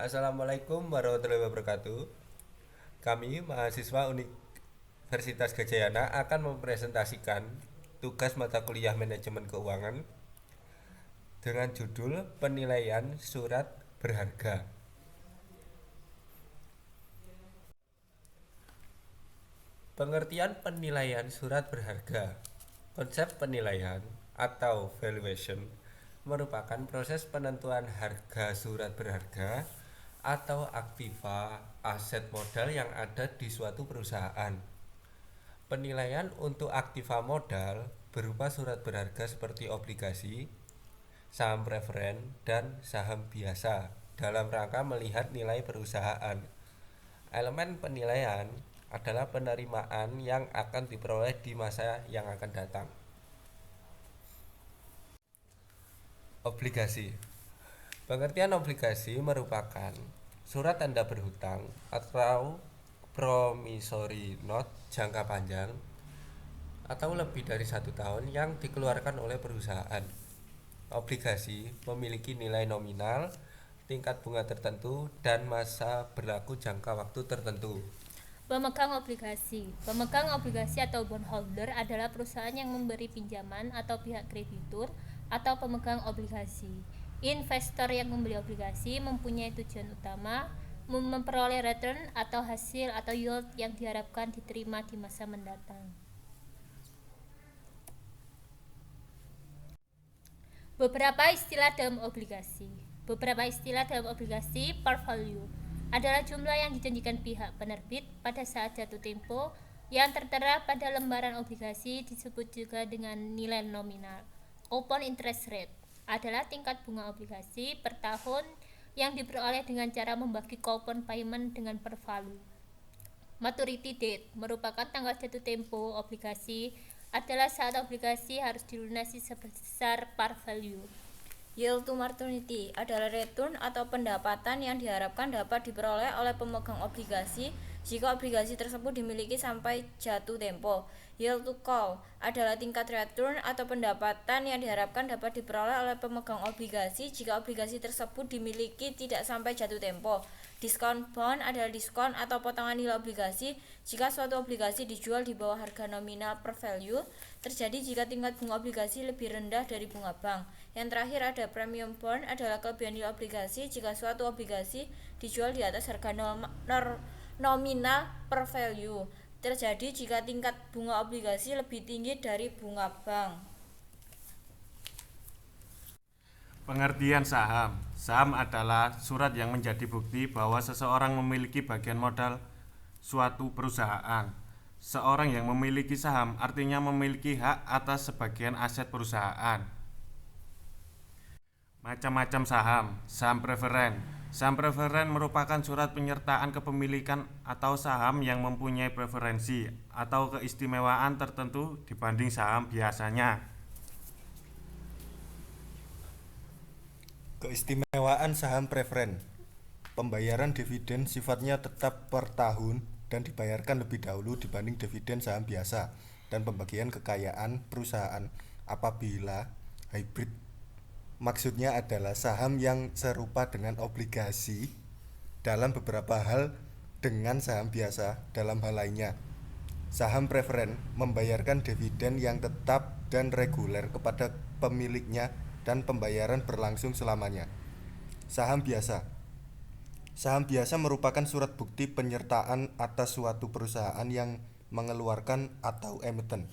Assalamualaikum warahmatullahi wabarakatuh. Kami mahasiswa Universitas Gadjah Yana akan mempresentasikan tugas mata kuliah manajemen keuangan dengan judul penilaian surat berharga. Pengertian penilaian surat berharga. Konsep penilaian atau valuation merupakan proses penentuan harga surat berharga atau aktiva aset modal yang ada di suatu perusahaan. Penilaian untuk aktiva modal berupa surat berharga seperti obligasi, saham preferen, dan saham biasa dalam rangka melihat nilai perusahaan. Elemen penilaian adalah penerimaan yang akan diperoleh di masa yang akan datang. Obligasi. Pengertian obligasi merupakan surat tanda berhutang atau promissory note jangka panjang atau lebih dari 1 tahun yang dikeluarkan oleh perusahaan. Obligasi memiliki nilai nominal, tingkat bunga tertentu, dan masa berlaku jangka waktu tertentu. Pemegang obligasi atau bondholder adalah perusahaan yang memberi pinjaman atau pihak kreditur atau pemegang obligasi. Investor yang membeli obligasi mempunyai tujuan utama memperoleh return atau hasil atau yield yang diharapkan diterima di masa mendatang. Beberapa istilah dalam obligasi. Par value adalah jumlah yang dijanjikan pihak penerbit pada saat jatuh tempo yang tertera pada lembaran obligasi, disebut juga dengan nilai nominal. Coupon interest rate adalah tingkat bunga obligasi per tahun yang diperoleh dengan cara membagi coupon payment dengan per value. Maturity date merupakan tanggal jatuh tempo obligasi, adalah saat obligasi harus dilunasi sebesar par value. Yield to maturity adalah return atau pendapatan yang diharapkan dapat diperoleh oleh pemegang obligasi jika obligasi tersebut dimiliki sampai jatuh tempo. Yield to call adalah tingkat return atau pendapatan yang diharapkan dapat diperoleh oleh pemegang obligasi jika obligasi tersebut dimiliki tidak sampai jatuh tempo. Discount bond adalah diskon atau potongan nilai obligasi jika suatu obligasi dijual di bawah harga nominal per value, terjadi jika tingkat bunga obligasi lebih rendah dari bunga bank. Yang terakhir ada premium bond adalah kelebihan nilai obligasi jika suatu obligasi dijual di atas harga nominal per value, terjadi jika tingkat bunga obligasi lebih tinggi dari bunga bank. Pengertian saham. Saham adalah surat yang menjadi bukti bahwa seseorang memiliki bagian modal suatu perusahaan. Seorang yang memiliki saham artinya memiliki hak atas sebagian aset perusahaan. Macam-macam saham. Saham preferen. Saham preferen merupakan surat penyertaan kepemilikan atau saham yang mempunyai preferensi atau keistimewaan tertentu dibanding saham biasanya. Keistimewaan saham preferen. Pembayaran dividen sifatnya tetap per tahun dan dibayarkan lebih dahulu dibanding dividen saham biasa, dan pembagian kekayaan perusahaan apabila hybrid. Maksudnya adalah saham yang serupa dengan obligasi dalam beberapa hal dengan saham biasa dalam hal lainnya. Saham preferen membayarkan dividen yang tetap dan reguler kepada pemiliknya dan pembayaran berlangsung selamanya. Saham biasa merupakan surat bukti penyertaan atas suatu perusahaan yang mengeluarkan atau emiten.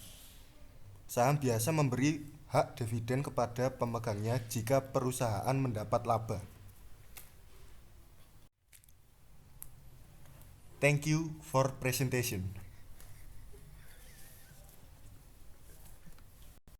Saham biasa memberi hak dividen kepada pemegangnya jika perusahaan mendapat laba. Thank you for presentation.